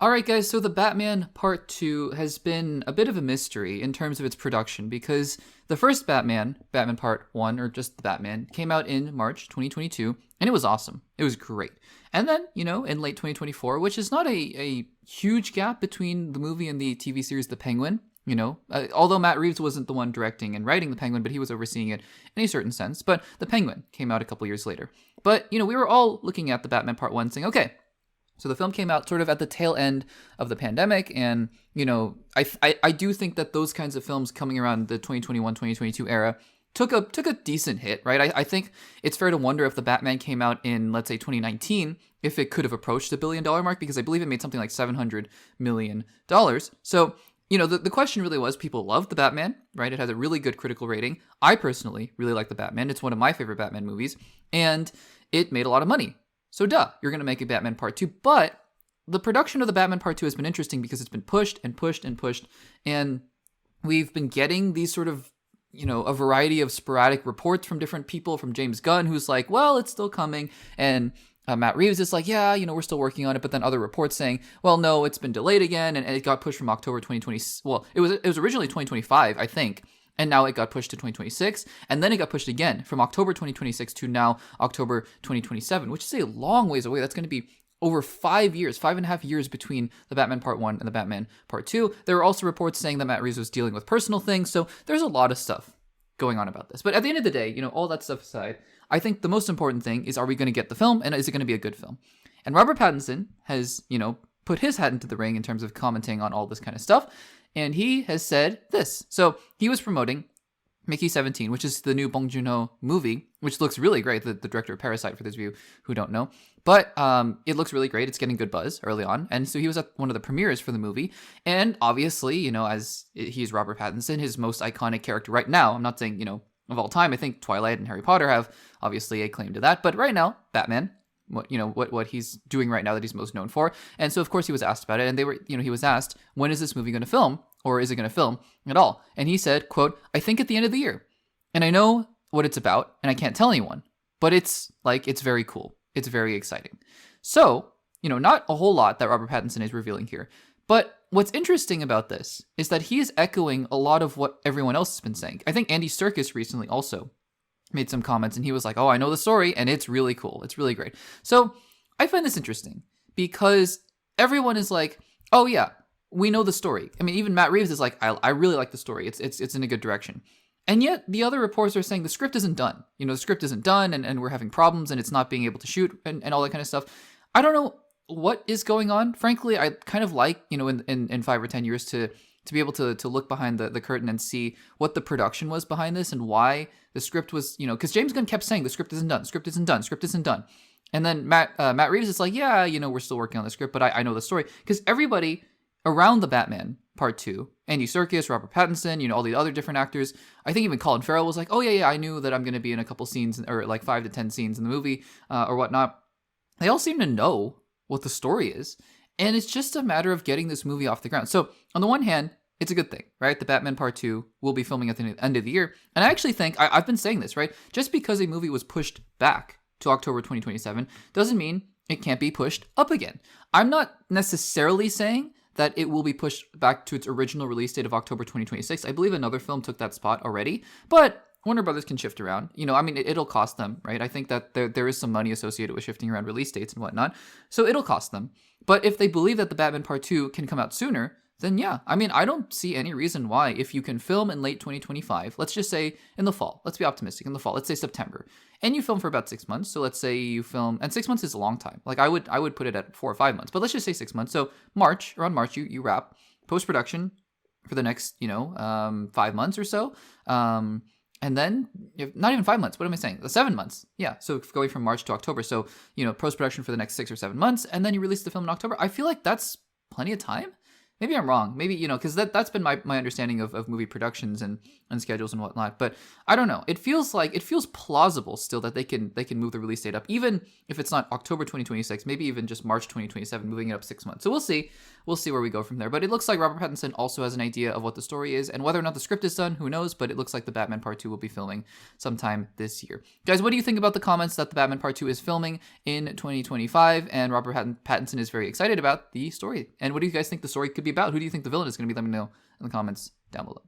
All right, guys, so the Batman Part 2 has been a bit of a mystery in terms of its production because the first Batman, Batman Part 1, or just the Batman, came out in March 2022, and it was awesome. It was great. And then, in late 2024, which is not a huge gap between the movie and the TV series The Penguin, although Matt Reeves wasn't the one directing and writing The Penguin, but he was overseeing it in a certain sense. But The Penguin came out a couple years later. But, we were all looking at the Batman Part 1 saying, okay, so the film came out sort of at the tail end of the pandemic, and, I do think that those kinds of films coming around the 2021-2022 era took a decent hit, right? I think it's fair to wonder if the Batman came out in, let's say, 2019, if it could have approached the $1 billion mark, because I believe it made something like $700 million. So, the question really was, people loved the Batman, right? It has a really good critical rating. I personally really like the Batman. It's one of my favorite Batman movies, and it made a lot of money. So you're going to make a Batman Part 2. But the production of the Batman Part 2 has been interesting because it's been pushed and pushed and pushed. And we've been getting these sort of, a variety of sporadic reports from different people, from James Gunn, who's like, well, it's still coming. And Matt Reeves is like, yeah, we're still working on it. But then other reports saying, well, no, it's been delayed again. And it got pushed from October 2020. Well, it was originally 2025, I think. And now it got pushed to 2026, and then it got pushed again from October 2026 to now October 2027, which is a long ways away. That's going to be over 5.5 years between the Batman Part 1 and the Batman Part 2. There were also reports saying that Matt Reeves was dealing with personal things, so there's a lot of stuff going on about this. But at the end of the day, all that stuff aside, I think the most important thing is, are we going to get the film, and is it going to be a good film? And Robert Pattinson has, put his hat into the ring in terms of commenting on all this kind of stuff. And he has said this. So he was promoting Mickey 17, which is the new Bong Joon-ho movie, which looks really great. The director of Parasite, for those of you who don't know. But it looks really great. It's getting good buzz early on. And so he was at one of the premieres for the movie. And obviously, as he's Robert Pattinson, his most iconic character right now, I'm not saying, of all time, I think Twilight and Harry Potter have obviously a claim to that. But right now, Batman, what he's doing right now that he's most known for. And so, of course, he was asked about it. And he was asked, when is this movie going to film? Or is it going to film at all? And he said, quote, I think at the end of the year. And I know what it's about, and I can't tell anyone. But it's very cool. It's very exciting. So, not a whole lot that Robert Pattinson is revealing here. But what's interesting about this is that he is echoing a lot of what everyone else has been saying. I think Andy Serkis recently also made some comments, and he was like, oh, I know the story, and it's really cool. It's really great. So I find this interesting because everyone is like, oh, yeah, we know the story. I mean, even Matt Reeves is like, I really like the story. It's in a good direction. And yet the other reports are saying the script isn't done. The script isn't done, and we're having problems, and it's not being able to shoot, and all that kind of stuff. I don't know what is going on. Frankly, I kind of like, in 5 or 10 years to be able to look behind the curtain and see what the production was behind this and why the script was, because James Gunn kept saying the script isn't done, script isn't done, script isn't done. And then Matt Reeves is like, yeah, we're still working on the script, but I know the story. Because everybody around the Batman Part 2, Andy Serkis, Robert Pattinson, all the other different actors, I think even Colin Farrell was like, oh yeah, I knew that I'm going to be in a couple scenes, or like 5 to 10 scenes in the movie, or whatnot. They all seem to know what the story is. And it's just a matter of getting this movie off the ground. So on the one hand, it's a good thing, right? The Batman Part 2 will be filming at the end of the year. And I actually think, I've been saying this, right? Just because a movie was pushed back to October 2027 doesn't mean it can't be pushed up again. I'm not necessarily saying that it will be pushed back to its original release date of October 2026. I believe another film took that spot already, but Warner Brothers can shift around. It'll cost them, right? I think that there is some money associated with shifting around release dates and whatnot, so it'll cost them. But if they believe that the Batman Part 2 can come out sooner, then yeah, I don't see any reason why, if you can film in late 2025, let's just say in the fall, let's be optimistic, in the fall, let's say September, and you film for about 6 months, so let's say you film, and 6 months is a long time, like I would put it at 4 or 5 months, but let's just say 6 months, so around March, you wrap post-production for the next, 5 months or so, and then, not even 5 months, what am I saying? 7 months. Yeah, so going from March to October, so, post-production for the next 6 or 7 months, and then you release the film in October. I feel like that's plenty of time. Maybe I'm wrong. Maybe, because that's been my understanding of movie productions and schedules and whatnot. But I don't know. It feels plausible still that they can move the release date up, even if it's not October 2026, maybe even just March 2027, moving it up 6 months. So we'll see. We'll see where we go from there. But it looks like Robert Pattinson also has an idea of what the story is, and whether or not the script is done, who knows? But it looks like the Batman Part 2 will be filming sometime this year. Guys, what do you think about the comments that the Batman Part 2 is filming in 2025, and Robert Pattinson is very excited about the story? And what do you guys think the story could be about? Who do you think the villain is going to be? Let me know in the comments down below.